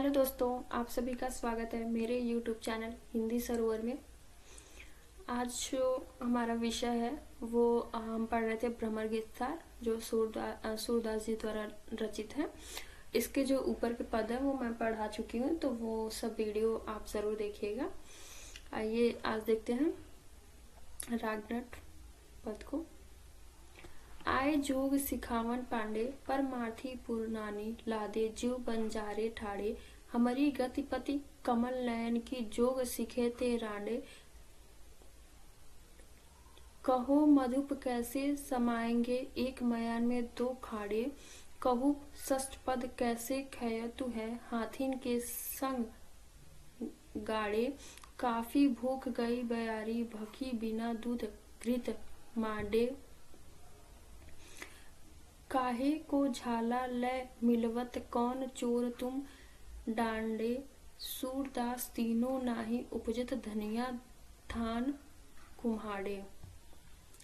Hello दोस्तों, आप सभी का स्वागत है मेरे यूट्यूब चैनल हिंदी सरोवर में। आज जो हमारा विषय है वो हम पढ़ रहे थे भ्रमर गीत सार, जो सूरदास जी द्वारा रचित है। इसके जो ऊपर के पद है वो मैं पढ़ा चुकी हूँ, तो वो सब वीडियो आप जरूर देखिएगा। आइए आज देखते हैं रागनट पद को। आए जोग सिखावन पांडे, परमार्थी पुरनानी लादे जीव बंजारे ठाड़े। हमारी गतिपति कमल नयन की जोग सिखे ते रांडे। कहो मधुप कैसे समाएंगे एक मयान में दो खाड़े। कहू षष्ठ पद कैसे खयतु है हाथीन के संग गाड़े। काफी भूख गई बयारी भखी बिना दूध घृत मांडे। काहे को झाला लय मिलवत कौन चोर तुम डांडे। सूरदास तीनों नाही उपजत धनिया धान कुम्हाड़े।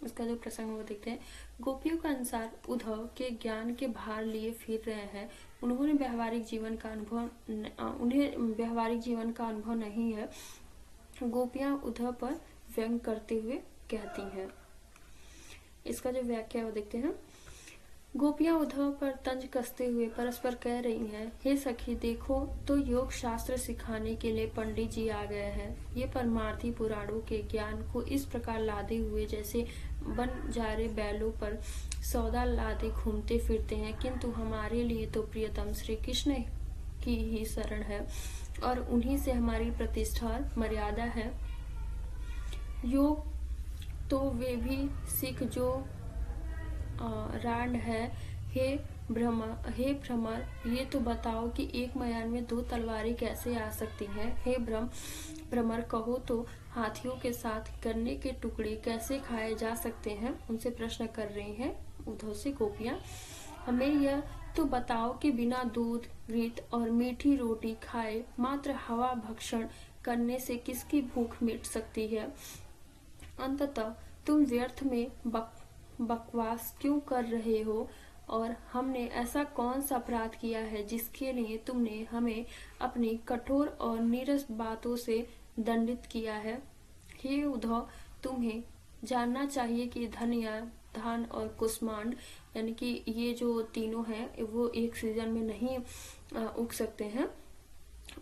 इसका जो प्रसंग वो देखते हैं। गोपियों के अनुसार उद्धव के ज्ञान के भार लिए फिर रहे हैं। उन्हें व्यवहारिक जीवन का अनुभव नहीं है। गोपियां उद्धव पर व्यंग करते हुए कहती हैं। इसका जो व्याख्या वो देखते हैं। गोपियां उद्धव पर तंज कसते हुए परस्पर कह रही हैं, हे सखी देखो तो योग शास्त्र सिखाने के लिए पंडित जी आ गए हैं। ये परमार्थी पुराणों के ज्ञान को इस प्रकार लादे हुए जैसे बंजारे बैलों पर सौदा लादे घूमते फिरते हैं, किंतु हमारे लिए तो प्रियतम श्री कृष्ण की ही शरण है और उन्हीं से हमारी प्रतिष्ठा और मर्यादा है। योग तो वे भी सीख जो रांड है। हे भ्रमर, ये तो बताओ कि एक मयान में दो तलवारें कैसे आ सकती हैं। हे भ्रमर, कहो तो हाथियों के साथ गन्ने के टुकड़े कैसे खाए जा सकते हैं। उनसे प्रश्न कर रही हैं उद्धव से गोपियां। हमें यह तो बताओ कि बिना दूध घृत और मीठी रोटी खाए मात्र हवा भक्षण करने से किसकी भूख मिट सकती है। अंततः तुम व्यर्थ में बकवास क्यों कर रहे हो, और हमने ऐसा कौन सा अपराध किया है जिसके लिए तुमने हमें अपनी कठोर और नीरस बातों से दंडित किया है। हे उद्धव, तुम्हें जानना चाहिए कि धनिया धान और कुष्मांड यानी कि ये जो तीनों हैं वो एक सीजन में नहीं उग सकते हैं,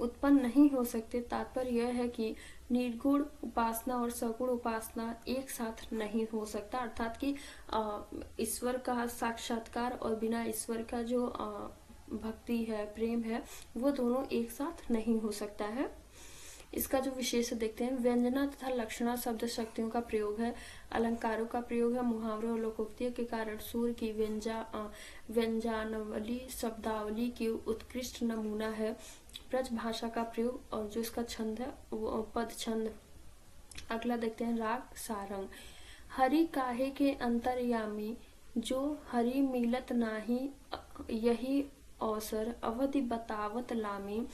उत्पन्न नहीं हो सकते। तात्पर्य यह है कि निर्गुण उपासना और सगुण उपासना एक साथ नहीं हो सकता, अर्थात कि ईश्वर का साक्षात्कार और बिना ईश्वर का जो भक्ति है, प्रेम है, वो दोनों एक साथ नहीं हो सकता है। इसका जो विशेष देखते हैं। व्यंजना तथा लक्षणा शब्द शक्तियों का प्रयोग है, अलंकारों का प्रयोग है, मुहावरों और लोकोक्तियों के कारण सूर की व्यंजनावली शब्दावली की उत्कृष्ट नमूना है। ब्रज भाषा का प्रयोग और जो इसका छंद है वो पद छंद। अगला देखते हैं राग सारंग। हरि काहे के अंतर्यामी, जो हरि मिलत नाही यही अवसर। अवधि बतावत लामी,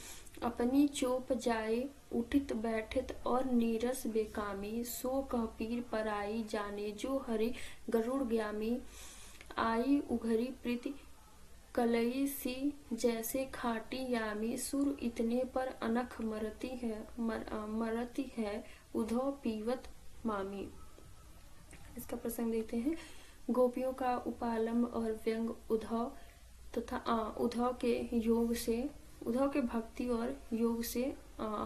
अपनी चोप जाए उठित बैठित और नीरस बेकामी। सो कह पीर पराई जाने, जो हरि गरुड़ ग्यामी। आई उघरी प्रीति कलई सी, जैसे खाटी यामी। सुर इतने पर अनख मरती है उद्धव पीवत मामी। इसका प्रसंग देखते हैं। गोपियों का उपालम और व्यंग उद्धव तथा उद्धव के भक्ति और योग से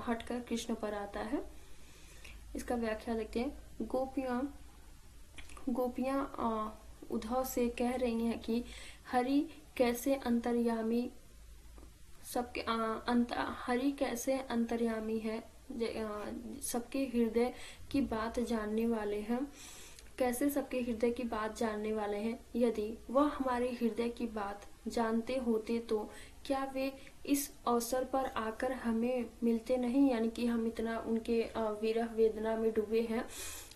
हटकर कृष्ण पर आता है। इसका व्याख्या देखते हैं। गोपियां उद्धव से कह रही हैं कि हरि कैसे अंतर्यामी हरि कैसे अंतर्यामी है, सबके हृदय की बात जानने वाले हैं। कैसे सबके हृदय की बात जानने वाले हैं। यदि वह हमारे हृदय की बात जानते होते तो क्या वे इस अवसर पर आकर हमें मिलते नहीं, यानी कि हम इतना उनके विरह वेदना में डूबे हैं,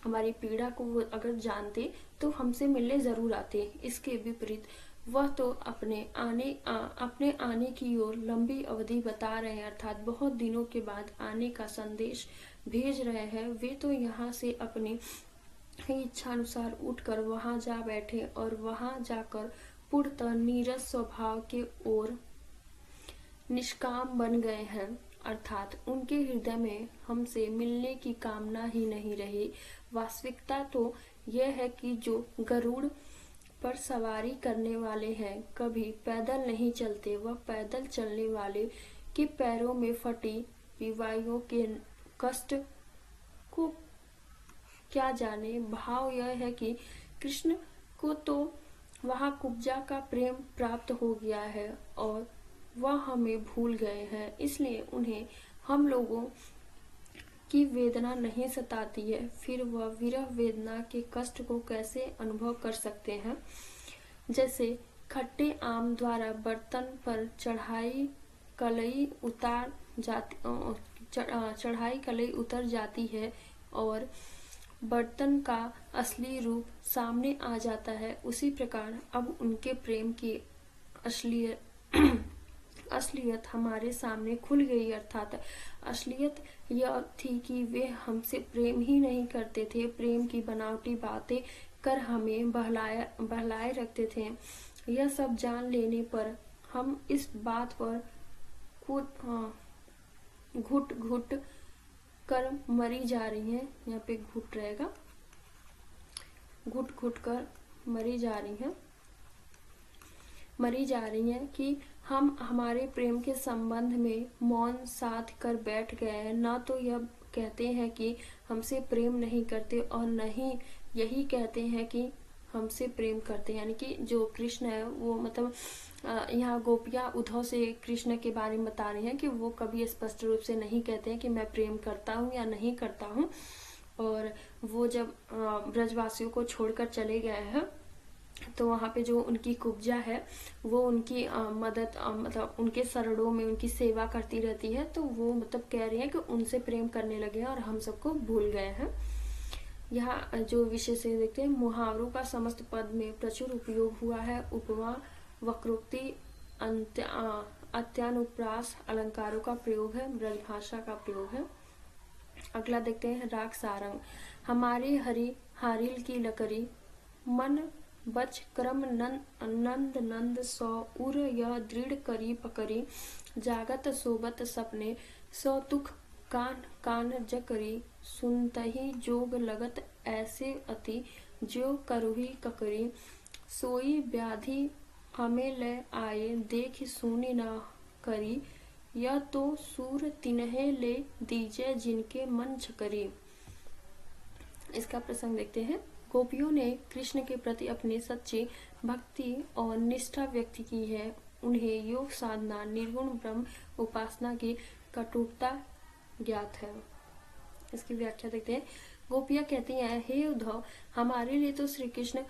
हमारी पीड़ा को वो अगर जानते तो हमसे मिलने जरूर आते। इसके विपरीत वह तो अपने आने की ओर लंबी अवधि बता रहे हैं, अर्थात बहुत दिनों के बाद आने का संदेश भेज रहे हैं। वे तो यहाँ से अपनी इच्छानुसार उठकर वहां जा बैठे और वहां जाकर पूर्णतः नीरस स्वभाव के ओर निष्काम बन गए हैं, अर्थात उनके हृदय में हमसे मिलने की कामना ही नहीं रही। वास्तविकता तो यह है कि जो गरुड़ पर सवारी करने वाले हैं कभी पैदल नहीं चलते। वह पैदल चलने वाले के पैरों में फटी विवाहियों के कष्ट को क्या जाने। भाव यह है कि कृष्ण को तो वहां कुब्जा का प्रेम प्राप्त हो गया है और वह हमें भूल गए हैं, इसलिए उन्हें हम लोगों की वेदना नहीं सताती है। फिर वह विरह वेदना के कष्ट को कैसे अनुभव कर सकते हैं। जैसे खट्टे आम द्वारा बर्तन पर चढ़ाई कलई उतर जाती है और बर्तन का असली रूप सामने आ जाता है, उसी प्रकार अब उनके प्रेम की असलियत हमारे सामने खुल गई। अर्थात असलियत यह थी कि वे हमसे प्रेम ही नहीं करते थे, प्रेम की बनावटी बातें कर हमें बहलाए रखते थे। यह सब जान लेने पर हम इस बात पर घुट घुट कर मरी जा रही हैं। यहाँ पे घुट रहेगा, घुट घुट कर मरी जा रही हैं कि हम हमारे प्रेम के संबंध में मौन साध कर बैठ गए हैं। न तो यह कहते हैं कि हमसे प्रेम नहीं करते और न ही यही कहते हैं कि हमसे प्रेम करते हैं। यानी कि जो कृष्ण है वो मतलब यहाँ गोपियां उद्धव से कृष्ण के बारे में बता रही हैं कि वो कभी स्पष्ट रूप से नहीं कहते हैं कि मैं प्रेम करता हूँ या नहीं करता हूँ। और वो जब ब्रजवासियों को छोड़कर चले गए हैं तो वहाँ पे जो उनकी कुब्जा है वो उनकी मदद मतलब उनके शरणों में उनकी सेवा करती रहती है। तो वो मतलब कह रही है कि उनसे प्रेम करने लगे हैं और हम सबको भूल गए हैं। यहाँ जो विशेष से देखते हैं, मुहावरों का समस्त पद में प्रचुर उपयोग हुआ है। उपमा, वक्रोक्ति, अत्यानुप्रास अलंकारों का प्रयोग है, ब्रजभाषा का प्रयोग है। अगला देखते हैं राग सारंग। हमारे हरि हारिल की लकड़ी मन बच क्रम नंद नंद सौ उर यह दृढ़ करी पकड़ी जागत सोबत सपने सौ दुख कान कान जकरी सुनतही जोग लगत ऐसे अति ज्यो करुही ककरी सोई व्याधि हमें ले आए देख सुनी न करी यह तो सूर तिन्हे ले दीजे जिनके मन झकरी। इसका प्रसंग देखते हैं। गोपियों ने कृष्ण के प्रति अपनी सच्ची भक्ति और निष्ठा व्यक्त की है। उन्हें योग साधना, निर्गुण ब्रह्म उपासना की कटुता ज्ञात है। इसकी व्याख्या देखते हैं। गोपियां कहती हैं, हे उद्धव, हमारे लिए तो श्री कृष्ण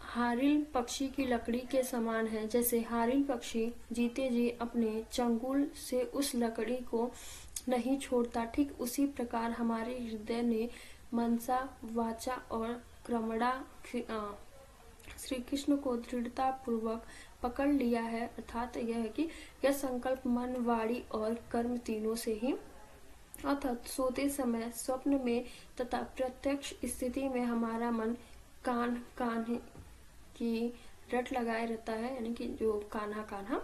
हारिल पक्षी की लकड़ी के समान है। जैसे हारिल पक्षी जीते जी अपने चंगुल से उस लकड़ी को नहीं छोड़ता, ठीक उसी प्रकार हमारे हृदय ने मनसा, वाचा और क्रमणा श्री कृष्ण को दृढ़ता पूर्वक पकड़ लिया है। अर्थात यह है कि यह संकल्प मन, वाणी और कर्म तीनों से ही, अर्थात सोते समय, स्वप्न में तथा प्रत्यक्ष स्थिति में हमारा मन कान कान की रट लगाए रहता है। यानी कि जो कान्हा कान्हा,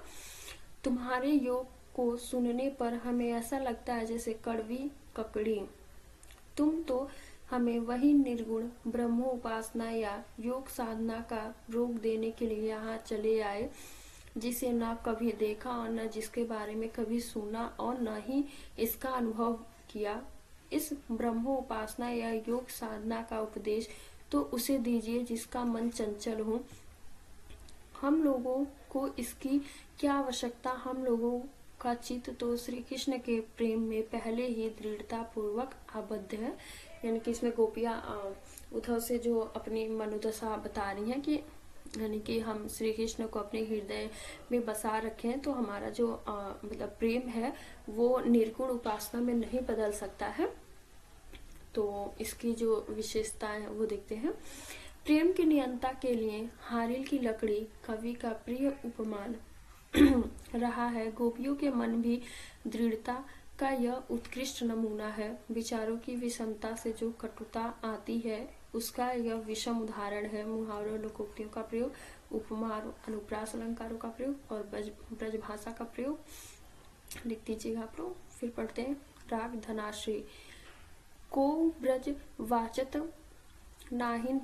तुम्हारे योग को सुनने पर हमें ऐसा लगता है जैसे कड़वी ककड़ी। तुम तो हमें वही निर्गुण ब्रह्मोपासना या योग साधना का रोग देने के लिए यहाँ चले आए, जिसे न कभी देखा और न जिसके बारे में कभी सुना और न ही इसका अनुभव किया। इस ब्रह्मोपासना या योग साधना का उपदेश तो उसे दीजिए जिसका मन चंचल हो। हम लोगों को इसकी क्या आवश्यकता। हम लोगों का चित्त तो श्री कृष्ण के प्रेम में पहले ही दृढ़ता पूर्वक आबद्ध है। यानी कि इसमें गोपियां उद्धव से जो अपनी मनोदशा बता रही हैं कि यानी कि हम श्री कृष्ण को अपने हृदय में बसा रखे हैं, तो हमारा जो मतलब प्रेम है वो निर्गुण उपासना में नहीं बदल सकता है। तो इसकी जो विशेषता है वो देखते हैं। प्रेम की नियंता के लिए हारिल की लकड़ी कवि का प्रिय उपमान रहा है। गोपियों के मन भी दृढ़ता का यह उत्कृष्ट नमूना है। विचारों की विषमता से जो कटुता आती है उसका यह विषम उदाहरण है। मुहावरों, लोकोक्तियों का प्रयोग, उपमा, अनुप्रास अलंकारों का प्रयोग और ब्रजभाषा का प्रयोग। लिख दीजिएगा आप लोग। फिर पढ़ते हैं राग धनाश्री। को ब्रज वाचत नाहिन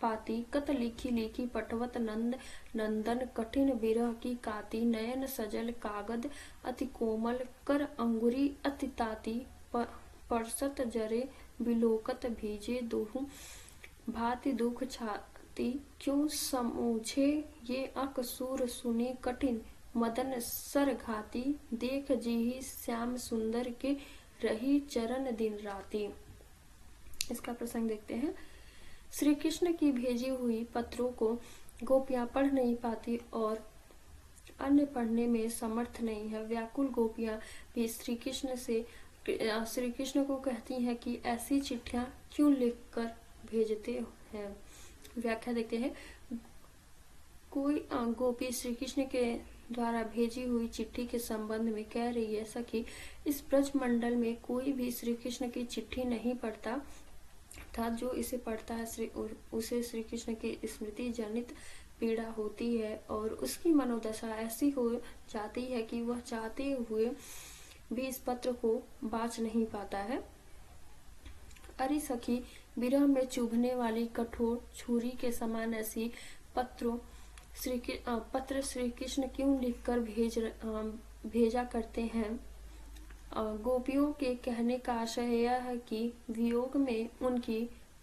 पाती, कत लिखी लिखी पटवत नंद नंदन, कठिन बिरह की काती, नयन सजल कागद अति कोमल, कर अंगुरी अति ताती, परसत जरे बिलोकत भीजे दोहु, भाति दुख छाती, क्यों समूझे ये अकसूर सुनी कठिन, मदन सर घाती, देख जीही श्याम सुंदर के, रही चरण दिन राती। इसका प्रसंग देखते हैं। श्री कृष्ण की भेजी हुई पत्रों को गोपियां पढ़ नहीं पाती और अन्य पढ़ने में समर्थ नहीं है। व्याकुल गोपियां भी श्री कृष्ण को कहती हैं कि ऐसी चिट्ठियां क्यों लिखकर भेजते हैं। व्याख्या देखते हैं। कोई गोपी श्री कृष्ण के द्वारा भेजी हुई चिट्ठी के संबंध में कह रही है, सखी, इस ब्रज मंडल में कोई भी श्री कृष्ण की चिट्ठी नहीं पढ़ता, अर्थात जो इसे पढ़ता है उसे श्री कृष्ण की स्मृति जनित पीड़ा होती है और उसकी मनोदशा ऐसी हो जाती है कि वह चाहते हुए भी इस पत्र को बाँच नहीं पाता है। अरे सखी, विरह में चुभने वाली कठोर छुरी के समान ऐसी पत्र श्री कृष्ण क्यों लिखकर भेजा करते हैं। गोपियों के कहने का आशय यह है कि वियोग में उनकी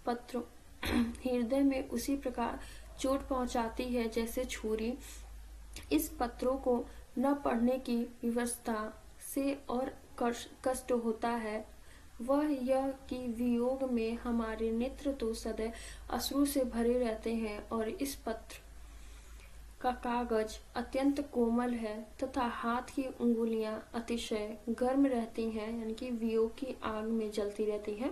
पत्र हृदय में उसी प्रकार चोट पहुंचाती है जैसे छुरी। इस पत्रों को न पढ़ने की व्यवस्था से और कष्ट होता है वह यह कि वियोग में हमारे नेत्र तो सदैव अश्रु से भरे रहते हैं और इस पत्र का कागज अत्यंत कोमल है तथा हाथ की उंगलियां अतिशय गर्म रहती हैं, यानी कि वियोग की आग में जलती रहती हैं।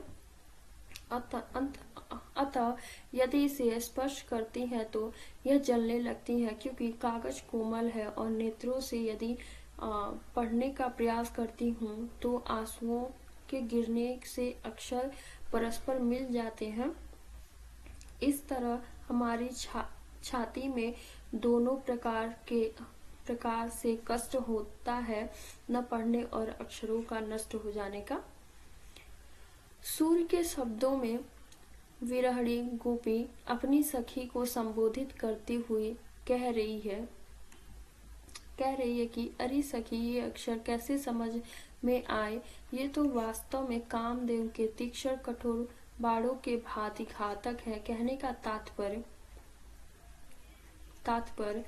अतः यदि इसे स्पर्श करती हैं तो यह जलने लगती है, क्योंकि कागज कोमल है और नेत्रों से यदि पढ़ने का प्रयास करती हूँ तो आंसुओं के गिरने से अक्षर परस्पर मिल जाते हैं। इस तरह हमारी छाती में दोनों प्रकार से कष्ट होता है, न पढ़ने और अक्षरों का नष्ट हो जाने का। सूर्य के शब्दों में विरहणी गोपी अपनी सखी को संबोधित करती हुई कह रही है कि अरे सखी, ये अक्षर कैसे समझ में आए, ये तो वास्तव में कामदेव के तीक्ष्ण कठोर बाणों के भांति घातक है। कहने का तात्पर्य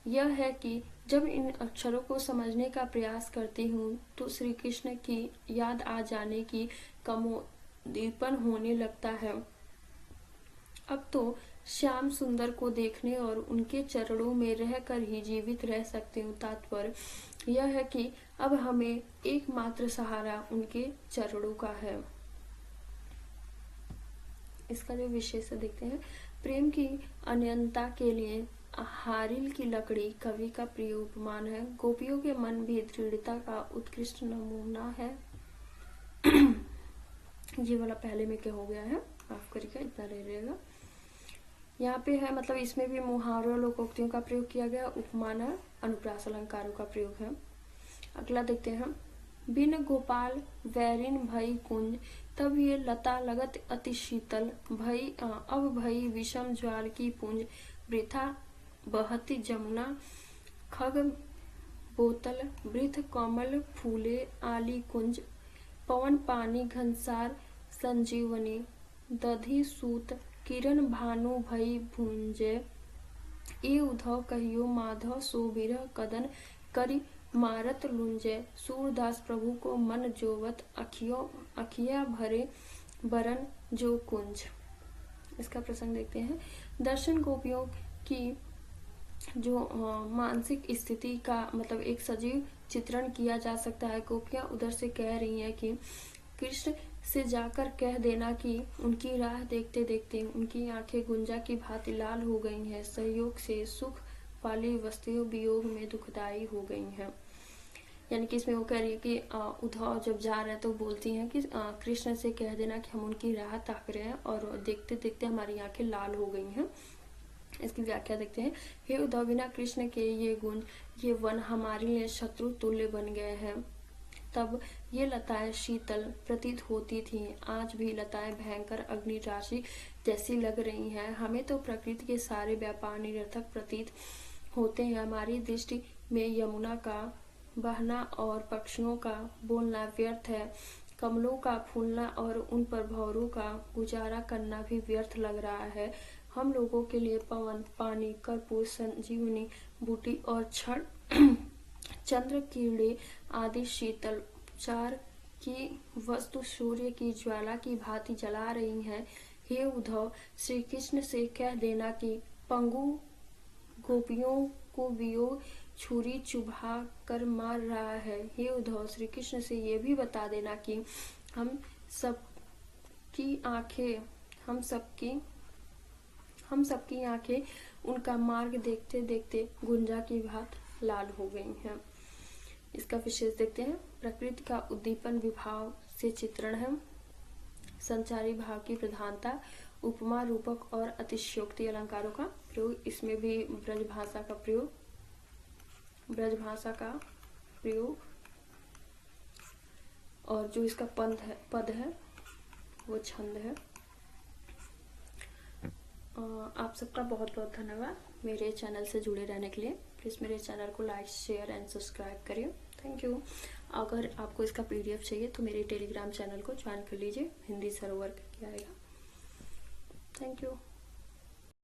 यह है कि जब इन अक्षरों को समझने का प्रयास करती हूँ तो श्री कृष्ण की याद आ जाने की कमोदीपन होने लगता है। अब तो श्याम सुंदर को देखने और उनके चरणों में रहकर ही जीवित रह सकते हूँ। तात्पर्य यह है कि अब हमें एकमात्र सहारा उनके चरणों का है। इसका जो विशेष देखते हैं। प्रेम की अनन्यता के लिए हारिल की लकड़ी कवि का प्रिय उपमान है। गोपियों के मन भी दृढ़ता का उत्कृष्ट नमूना है। ये वाला पहले में क्या हो गया है, माफ करिएगा, इतना रह रहेगा। यहाँ पे है, मतलब इसमें भी मुहावरों लोकोक्तियों का प्रयोग किया गया, उपमान है, अनुप्रास अलंकारों का प्रयोग है। अगला देखते हैं। बिन गोपाल वैरिन भई कुंज, तब ये लता लगत अति शीतल, भई अब भई विषम ज्वाल की पुंज, वृथा बहती जमुना, खग बोतल वृथ कमल फूले आली कुंज, पवन पानी घनसार संजीवनी, दधि सूत किरण भानु भई भुंजे, ए उधव कहियो माधव सो बिरह कदन, करी मारत लुंजे, सूरदास प्रभु को मन जोवत, अखिया भरे बरन जो कुंज। इसका प्रसंग देखते हैं। दर्शन गोपियों की जो मानसिक स्थिति का मतलब एक सजीव चित्रण किया जा सकता है। गोपियां उधर से कह रही हैं कि कृष्ण से जाकर कह देना कि उनकी राह देखते देखते उनकी आंखें गुंजा की भांति लाल हो गई हैं, सहयोग से सुख वाली वस्तुओं वियोग में दुखदायी हो गई हैं। यानी कि इसमें वो कह रही है कि उद्धव जब जा रहे हैं तो बोलती हैं कि कृष्ण से कह देना कि हम उनकी राह ताक रहे हैं और देखते देखते हमारी आंखें लाल हो गई हैं। इसकी व्याख्या देखते हैं। हे उद्धव, बिना कृष्ण के ये गुण, ये वन हमारे लिए शत्रु तुल्य बन गए हैं। तब ये लताएं शीतल प्रतीत होती थीं, आज भी लताएं भयंकर अग्नि राशि जैसी लग रही हैं। हमें तो प्रकृति के सारे व्यापार निरर्थक प्रतीत होते हैं। हमारी दृष्टि में यमुना का बहना और पक्षियों का बोलना व्यर्थ है। कमलों का फूलना और उन पर भंवरों का गुजारा करना भी व्यर्थ लग रहा है। हम लोगों के लिए पवन, पानी, कर्पूर, संजीवनी बूटी और क्षण चंद्र कीड़े आदि शीतल उपचार की वस्तु सूर्य की ज्वाला की भांति जला रही हैं। हे उद्धव, श्री कृष्ण से कह देना कि पंगु गोपियों को वियोग छुरी चुभा कर मार रहा है। हे उद्धव, श्री कृष्ण से ये भी बता देना कि हम सबकी आंखें उनका मार्ग देखते देखते गुंजा की भांति लाल हो गई हैं। इसका विशेष देखते हैं। प्रकृति का उद्दीपन विभाव से चित्रण है। संचारी भाव की प्रधानता, उपमा, रूपक और अतिशयोक्ति अलंकारों का प्रयोग। इसमें भी ब्रज भाषा का प्रयोग और जो इसका पद है वो छंद है। आप सबका बहुत बहुत धन्यवाद मेरे चैनल से जुड़े रहने के लिए। प्लीज़ मेरे चैनल को लाइक, शेयर एंड सब्सक्राइब करिए। Thank you. अगर आपको इसका PDF चाहिए तो मेरे टेलीग्राम चैनल को ज्वाइन कर लीजिए, हिंदी सर्वर करके आएगा। Thank you.